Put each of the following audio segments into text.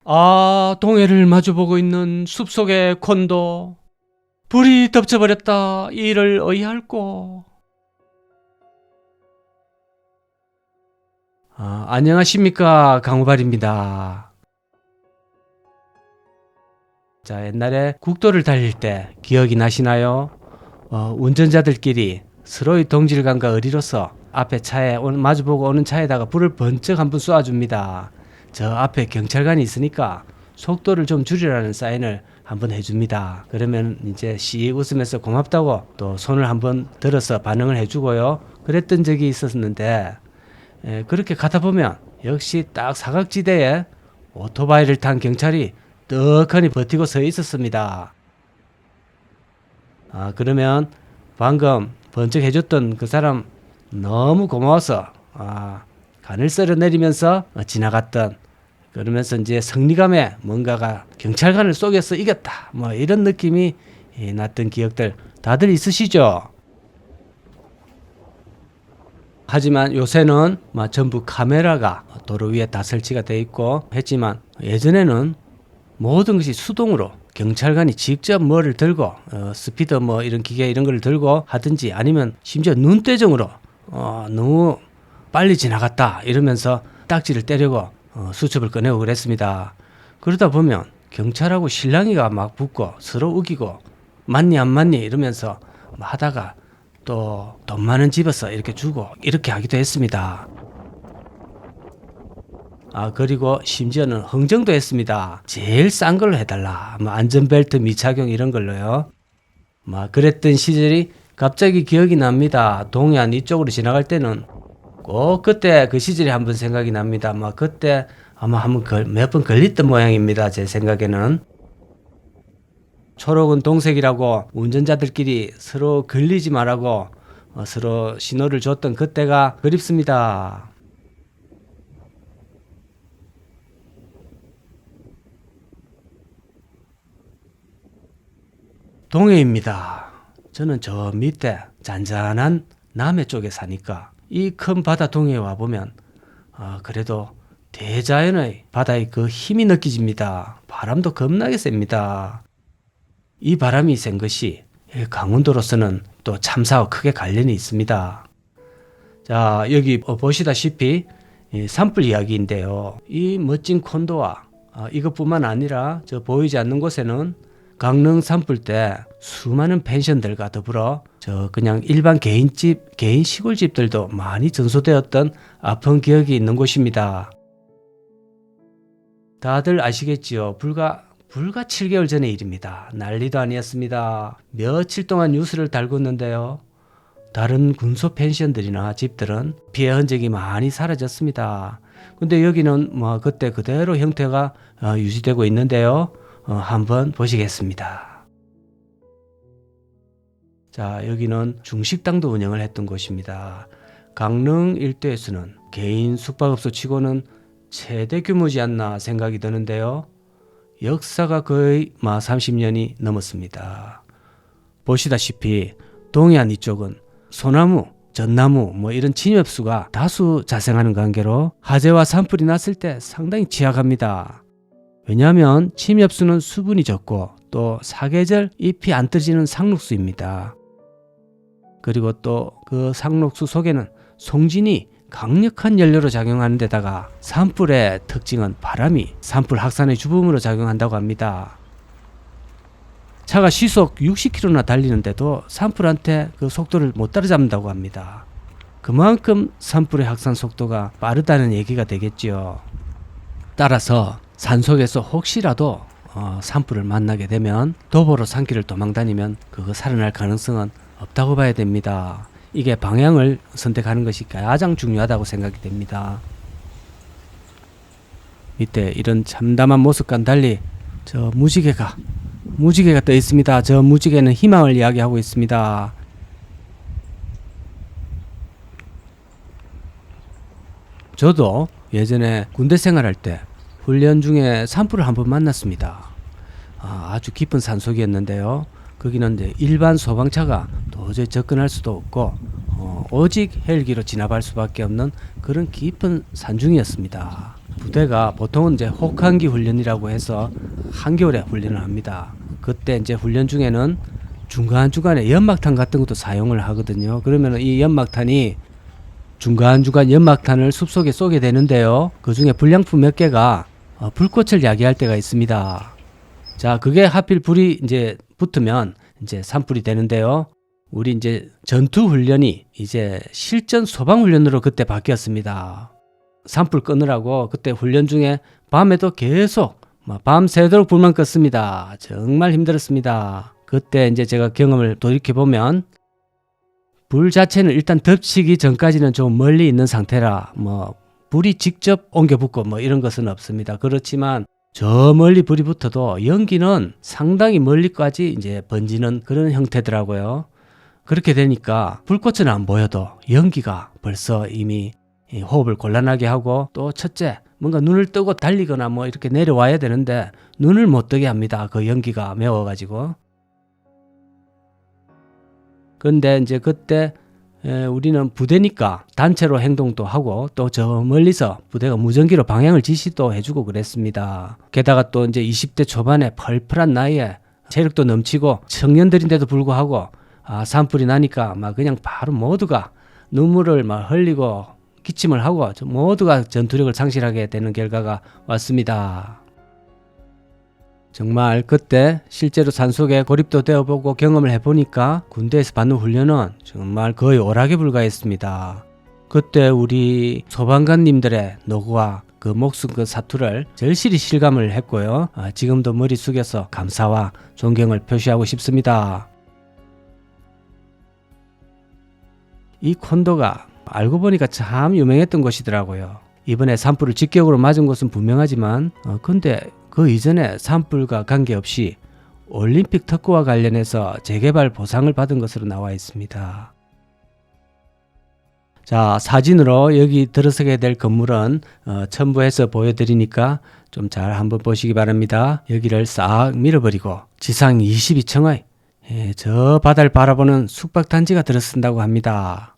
아, 동해를 마주보고 있는 숲속의 콘도. 불이 덮쳐버렸다. 이를 어이할꼬. 안녕하십니까. 강우발입니다. 자, 옛날에 국도를 달릴 때 기억이 나시나요? 운전자들끼리 서로의 동질감과 의리로서 앞에 차에 마주보고 오는 차에다가 불을 번쩍 한번 쏘아줍니다. 저 앞에 경찰관이 있으니까 속도를 좀 줄이라는 사인을 한번 해줍니다. 그러면 이제 씩 웃으면서 고맙다고 또 손을 한번 들어서 반응을 해주고요. 그랬던 적이 있었는데 그렇게 가다 보면 역시 딱 사각지대에 오토바이를 탄 경찰이 떡하니 버티고 서 있었습니다. 그러면 방금 번쩍 해줬던 그 사람 너무 고마워서 간을 썰어 내리면서 지나갔던, 그러면서 이제 승리감에 뭔가가 경찰관을 속여서 이겼다 뭐 이런 느낌이 났던 기억들 다들 있으시죠? 하지만 요새는 전부 카메라가 도로 위에 다 설치가 돼 있고 했지만, 예전에는 모든 것이 수동으로 경찰관이 직접 뭐를 들고 스피더 뭐 이런 기계 이런 걸 들고 하든지, 아니면 심지어 눈대중으로 너무 빨리 지나갔다 이러면서 딱지를 때리고 수첩을 꺼내고 그랬습니다. 그러다 보면 경찰하고 실랑이가 막 붙고 서로 우기고 맞니 안 맞니 이러면서 하다가 또 돈 많은 집에서 이렇게 주고 이렇게 하기도 했습니다. 그리고 심지어는 흥정도 했습니다. 제일 싼 걸로 해달라. 안전벨트 미착용 이런 걸로요. 그랬던 시절이 갑자기 기억이 납니다. 동해안 이쪽으로 지나갈 때는 꼭 그때 그 시절이 한번 생각이 납니다. 그때 아마 한번 몇 번 걸렸던 모양입니다. 제 생각에는. 초록은 동색이라고 운전자들끼리 서로 걸리지 말라고 서로 신호를 줬던 그때가 그립습니다. 동해입니다. 저는 저 밑에 잔잔한 남해 쪽에 사니까 이 큰 바다 동해에 와보면 그래도 대자연의 바다의 그 힘이 느껴집니다. 바람도 겁나게 셉니다. 이 바람이 센 것이 강원도로서는 또 참사와 크게 관련이 있습니다. 자, 여기 보시다시피 산불 이야기인데요. 이 멋진 콘도와 이것뿐만 아니라 저 보이지 않는 곳에는 강릉 산불 때 수많은 펜션들과 더불어 저 그냥 일반 개인집, 개인 시골집들도 많이 전소되었던 아픈 기억이 있는 곳입니다. 다들 아시겠지요? 불과 7개월 전의 일입니다. 난리도 아니었습니다. 며칠 동안 뉴스를 달궜는데요. 다른 군소 펜션들이나 집들은 피해 흔적이 많이 사라졌습니다. 근데 여기는 그때 그대로 형태가 유지되고 있는데요. 한번 보시겠습니다. 자, 여기는 중식당도 운영을 했던 곳입니다. 강릉 일대에서는 개인 숙박업소 치고는 최대 규모지 않나 생각이 드는데요. 역사가 거의 30년이 넘었습니다. 보시다시피 동해안 이쪽은 소나무, 전나무 이런 침엽수가 다수 자생하는 관계로 화재와 산불이 났을 때 상당히 취약합니다. 왜냐하면 침엽수는 수분이 적고 또 사계절 잎이 안 떨어지는 상록수입니다. 그리고 또 그 상록수 속에는 송진이 강력한 연료로 작용하는 데다가 산불의 특징은 바람이 산불 확산의 주범으로 작용한다고 합니다. 차가 시속 60km나 달리는데도 산불한테 그 속도를 못 따라잡는다고 합니다. 그만큼 산불의 확산 속도가 빠르다는 얘기가 되겠지요. 따라서 산속에서 혹시라도 산불을 만나게 되면 도보로 산길을 도망다니면 그거 살아날 가능성은 없다고 봐야 됩니다. 이게 방향을 선택하는 것이 가장 중요하다고 생각이 됩니다. 밑에 이런 참담한 모습과는 달리 저 무지개가 떠 있습니다. 저 무지개는 희망을 이야기하고 있습니다. 저도 예전에 군대 생활할 때 훈련 중에 산불을 한번 만났습니다. 아주 깊은 산속이었는데요. 거기는 이제 일반 소방차가 도저히 접근할 수도 없고 오직 헬기로 진압할 수밖에 없는 그런 깊은 산중이었습니다. 부대가 보통은 이제 혹한기 훈련이라고 해서 한겨울에 훈련을 합니다. 그때 이제 훈련 중에는 중간중간에 연막탄 같은 것도 사용을 하거든요. 그러면 이 연막탄이 중간중간 연막탄을 숲속에 쏘게 되는데요. 그 중에 불량품 몇 개가 불꽃을 야기할 때가 있습니다. 자, 그게 하필 불이 이제 붙으면 이제 산불이 되는데요. 우리 이제 전투 훈련이 이제 실전 소방 훈련으로 그때 바뀌었습니다. 산불 끄느라고 그때 훈련 중에 밤에도 계속 밤새도록 불만 껐습니다. 정말 힘들었습니다. 그때 이제 제가 경험을 돌이켜보면 불 자체는 일단 덮치기 전까지는 좀 멀리 있는 상태라 불이 직접 옮겨 붙고 이런 것은 없습니다. 그렇지만 저 멀리 불이 붙어도 연기는 상당히 멀리까지 이제 번지는 그런 형태더라고요. 그렇게 되니까 불꽃은 안 보여도 연기가 벌써 이미 호흡을 곤란하게 하고, 또 첫째 뭔가 눈을 뜨고 달리거나 이렇게 내려와야 되는데 눈을 못 뜨게 합니다. 그 연기가 매워가지고. 그런데 이제 그때 우리는 부대니까 단체로 행동도 하고 또 저 멀리서 부대가 무전기로 방향을 지시도 해주고 그랬습니다. 게다가 또 이제 20대 초반에 펄펄한 나이에 체력도 넘치고 청년들인데도 불구하고 산불이 나니까 그냥 바로 모두가 눈물을 흘리고 기침을 하고 모두가 전투력을 상실하게 되는 결과가 왔습니다. 정말 그때 실제로 산속에 고립도 되어보고 경험을 해보니까 군대에서 받는 훈련은 정말 거의 오락에 불과했습니다. 그때 우리 소방관님들의 노고와 그 목숨 그 사투를 절실히 실감을 했고요. 지금도 머리 숙여서 감사와 존경을 표시하고 싶습니다. 이 콘도가 알고 보니까 참 유명했던 곳이더라고요. 이번에 산불을 직격으로 맞은 곳은 분명하지만 근데 그 이전에 산불과 관계없이 올림픽 특구와 관련해서 재개발 보상을 받은 것으로 나와 있습니다. 자, 사진으로 여기 들어서게 될 건물은 첨부해서 보여드리니까 좀 잘 한번 보시기 바랍니다. 여기를 싹 밀어버리고 지상 22층의 저 바다를 바라보는 숙박단지가 들어선다고 합니다.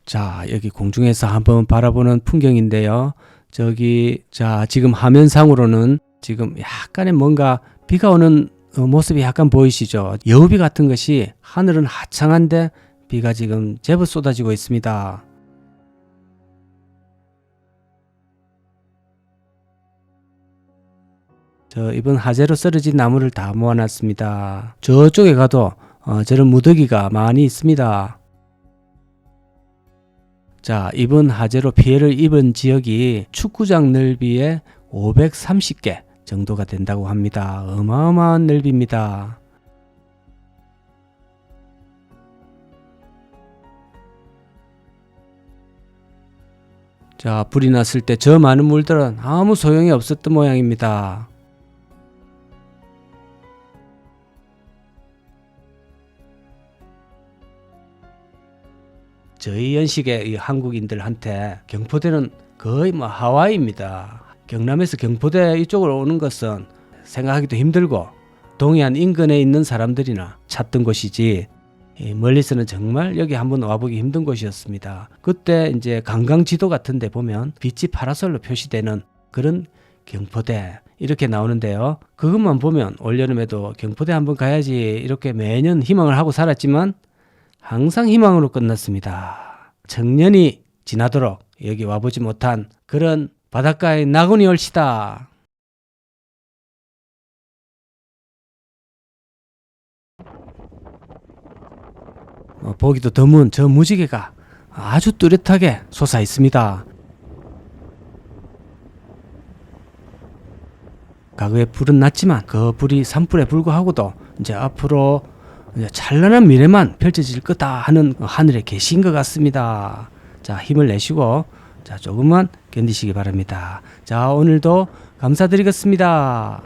자, 여기 공중에서 한번 바라보는 풍경인데요. 지금 화면상으로는 지금 약간의 뭔가 비가 오는 모습이 약간 보이시죠? 여우비 같은 것이, 하늘은 화창한데 비가 지금 제법 쏟아지고 있습니다. 이번 화재로 쓰러진 나무를 다 모아놨습니다. 저쪽에 가도 저런 무더기가 많이 있습니다. 자, 이번 화재로 피해를 입은 지역이 축구장 넓이의 530개 정도가 된다고 합니다. 어마어마한 넓이입니다. 자, 불이 났을 때 저 많은 물들은 아무 소용이 없었던 모양입니다. 저희 연식의 한국인들한테 경포대는 거의 하와이입니다. 경남에서 경포대 이쪽으로 오는 것은 생각하기도 힘들고 동해안 인근에 있는 사람들이나 찾던 곳이지, 멀리서는 정말 여기 한번 와보기 힘든 곳이었습니다. 그때 이제 관광 지도 같은 데 보면 빛이 파라솔로 표시되는 그런 경포대 이렇게 나오는데요. 그것만 보면 올여름에도 경포대 한번 가야지 이렇게 매년 희망을 하고 살았지만 항상 희망으로 끝났습니다. 청년이 지나도록 여기 와보지 못한 그런 바닷가의 나그네 올시다. 보기도 드문 저 무지개가 아주 뚜렷하게 솟아 있습니다. 과거에 불은 났지만 그 불이 산불에 불과하고도 이제 앞으로 찬란한 미래만 펼쳐질 거다 하는 하늘의 계시인 것 같습니다. 자, 힘을 내시고 조금만 견디시기 바랍니다. 자, 오늘도 감사드리겠습니다.